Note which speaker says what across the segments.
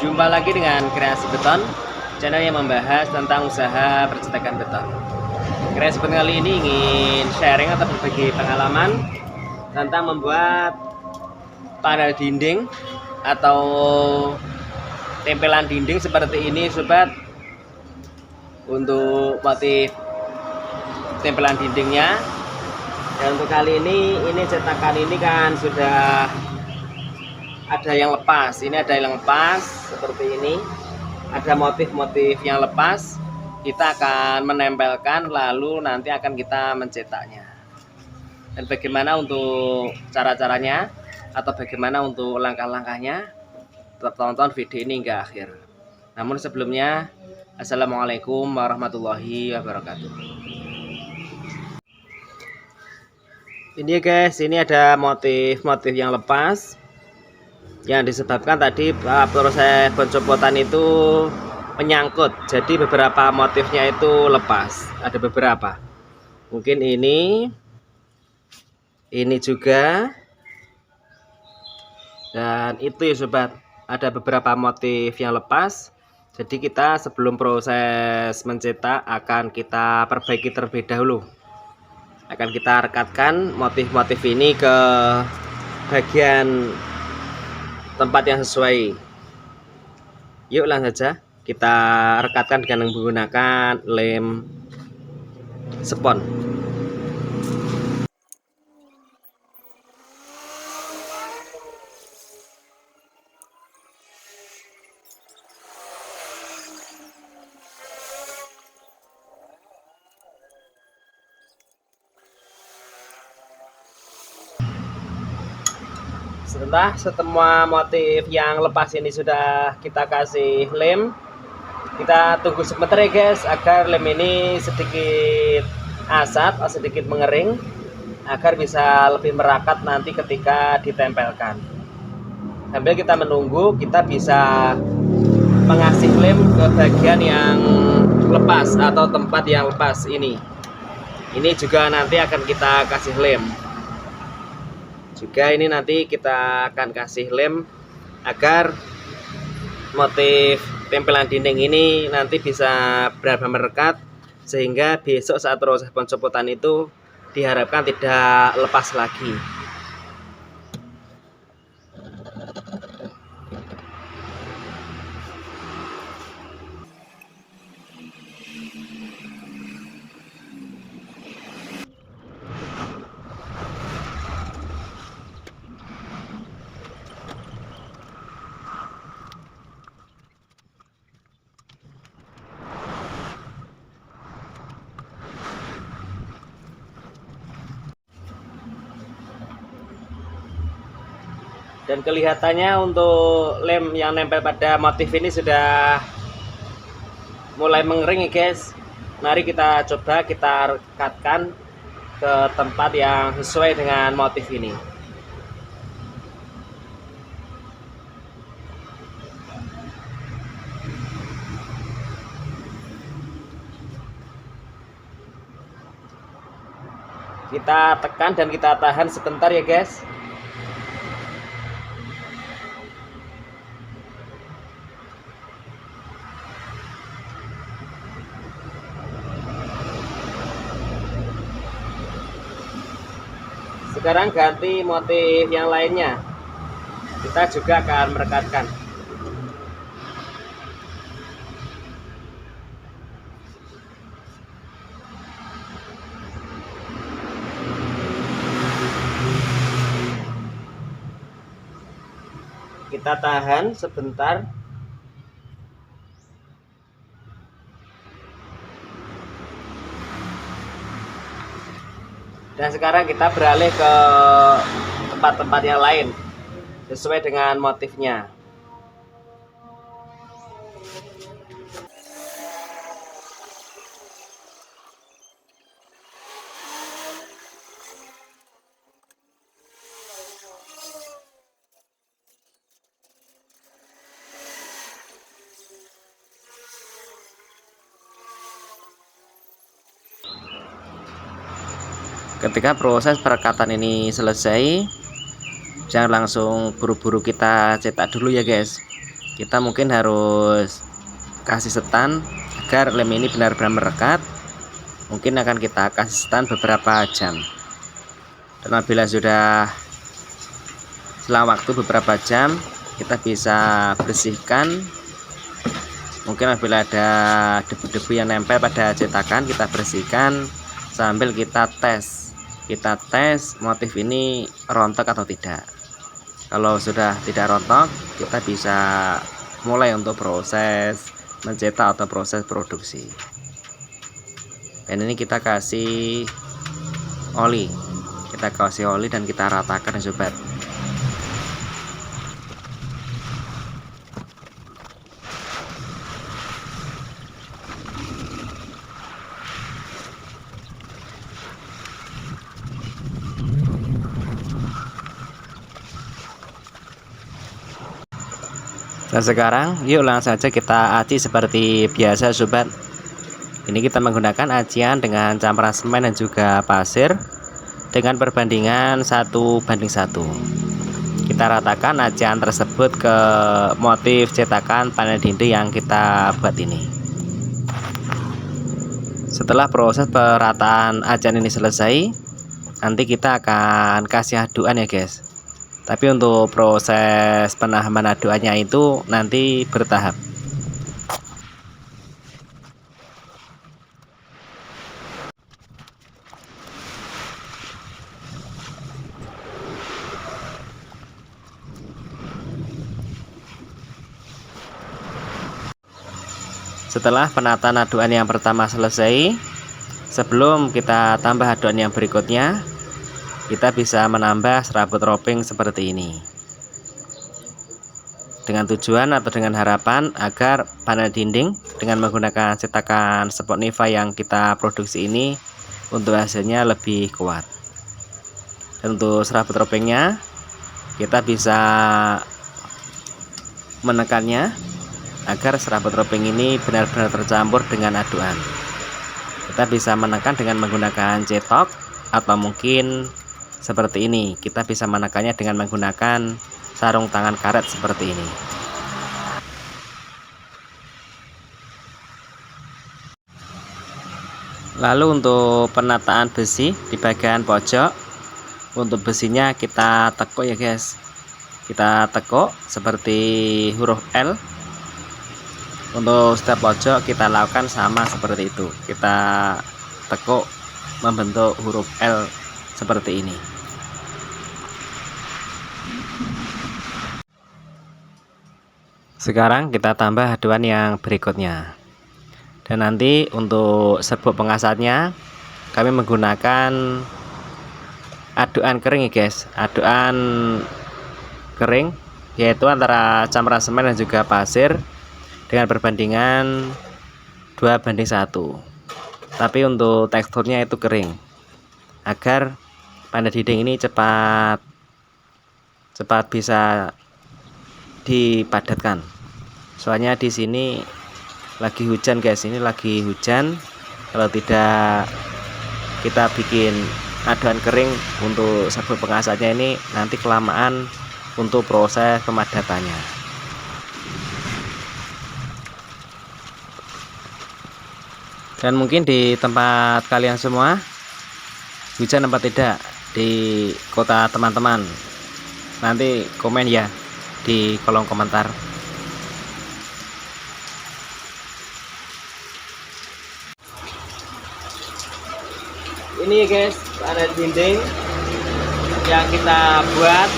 Speaker 1: Jumpa lagi dengan Kreasi Beton, channel yang membahas tentang usaha percetakan beton. Kreasi Beton kali ini ingin sharing atau berbagi pengalaman tentang membuat panel dinding atau tempelan dinding seperti ini, sobat. Untuk motif tempelan dindingnya, dan untuk kali ini cetakan ini kan sudah ada yang lepas. Ini ada yang lepas seperti ini, ada motif-motif yang lepas. Kita akan menempelkan, lalu nanti akan kita mencetaknya. Dan bagaimana untuk cara-caranya atau bagaimana untuk langkah-langkahnya, tetap tonton video ini hingga akhir. Namun sebelumnya, assalamualaikum warahmatullahi wabarakatuh. Ini guys, ini ada motif-motif yang lepas yang disebabkan tadi proses pencopotan itu menyangkut, jadi beberapa motifnya itu lepas. Ada beberapa, mungkin ini juga, dan itu ya sobat, ada beberapa motif yang lepas. Jadi kita sebelum proses mencetak akan kita perbaiki terlebih dahulu. Akan kita rekatkan motif-motif ini ke bagian tempat yang sesuai. Yuk langsung saja kita rekatkan dengan menggunakan lem spon. Setelah semua motif yang lepas ini sudah kita kasih lem, kita tunggu sebentar ya guys, agar lem ini sedikit asat atau sedikit mengering, agar bisa lebih merakat nanti ketika ditempelkan. Sambil kita menunggu, kita bisa mengasih lem ke bagian yang lepas atau tempat yang lepas ini. Ini juga nanti akan kita kasih lem. Juga ini nanti kita akan kasih lem agar motif tempelan dinding ini nanti bisa benar-benar merekat, sehingga besok saat proses pencopotan itu diharapkan tidak lepas lagi. Dan kelihatannya untuk lem yang nempel pada motif ini sudah mulai mengering ya guys. Mari kita coba kita rekatkan ke tempat yang sesuai dengan motif ini. Kita tekan dan kita tahan sebentar ya guys. Sekarang ganti motif yang lainnya, kita juga akan merekatkan. Kita tahan sebentar. Dan sekarang kita beralih ke tempat-tempat yang lain sesuai dengan motifnya. Ketika proses perekatan ini selesai, jangan langsung buru-buru kita cetak dulu ya guys. kita mungkin harus kasih setan agar lem ini benar-benar merekat. Mungkin akan kita kasih setan beberapa jam, dan apabila sudah selang waktu beberapa jam, kita bisa bersihkan. Mungkin apabila ada debu-debu yang nempel pada cetakan, kita bersihkan sambil kita tes motif ini rontok atau tidak. Kalau sudah tidak rontok, kita bisa mulai untuk proses mencetak atau proses produksi. Dan ini kita kasih oli, dan kita ratakan sobat. Nah sekarang yuk langsung saja kita aci seperti biasa sobat. Ini kita menggunakan acian dengan campuran semen dan juga pasir dengan perbandingan 1:1. Kita ratakan acian tersebut ke motif cetakan panel dinding yang kita buat ini. Setelah proses perataan acian ini selesai, nanti kita akan kasih aduan ya guys. Tapi untuk proses penahaman aduannya itu nanti bertahap. Setelah penataan aduan yang pertama selesai, sebelum kita tambah aduan yang berikutnya, kita bisa menambah serabut roping seperti ini, dengan tujuan atau dengan harapan agar panel dinding dengan menggunakan cetakan spot Niva yang kita produksi ini untuk hasilnya lebih kuat. Dan untuk serabut ropingnya, kita bisa menekannya agar serabut roping ini benar-benar tercampur dengan aduan. Kita bisa menekan dengan menggunakan cetok, atau mungkin seperti ini, kita bisa menekannya dengan menggunakan sarung tangan karet seperti ini. Lalu untuk penataan besi di bagian pojok, untuk besinya kita tekuk ya guys. Kita tekuk seperti huruf L. Untuk setiap pojok kita lakukan sama seperti itu. Kita tekuk membentuk huruf L seperti ini. Sekarang kita tambah aduan yang berikutnya. Dan nanti untuk serbuk pengasatnya kami menggunakan aduan kering ya guys. Aduan kering yaitu antara campuran semen dan juga pasir dengan perbandingan 2:1. Tapi untuk teksturnya itu kering, agar panel dinding ini cepat bisa dipadatkan. Soalnya di sini lagi hujan guys, ini lagi hujan. Kalau tidak kita bikin aduan kering untuk serbuk pengasatnya ini, nanti kelamaan untuk proses pemadatannya. Dan mungkin di tempat kalian semua hujan apa tidak di kota teman-teman, nanti komen ya di kolom komentar. Ini guys panel dinding yang kita buat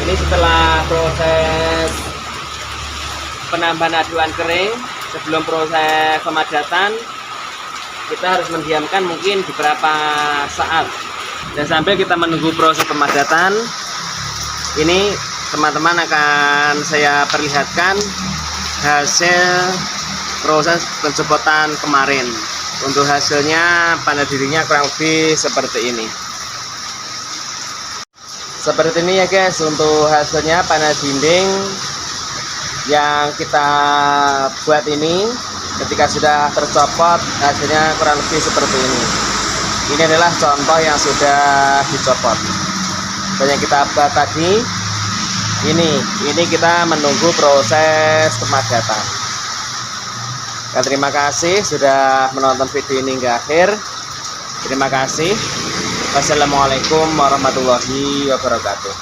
Speaker 1: ini setelah proses penambahan aduan kering. Sebelum proses pemadatan, kita harus mendiamkan mungkin beberapa saat. Dan sambil kita menunggu proses pemadatan, ini teman-teman akan saya perlihatkan hasil proses pencopotan kemarin. Untuk hasilnya panel dindingnya kurang lebih seperti ini. Seperti ini ya guys, untuk hasilnya panel dinding yang kita buat ini ketika sudah tercopot, hasilnya kurang lebih seperti ini. Ini adalah contoh yang sudah dicopot. Dan yang kita buat tadi Ini kita menunggu proses pemadatan. Ya, terima kasih sudah menonton video ini hingga akhir. Terima kasih. Wassalamualaikum warahmatullahi wabarakatuh.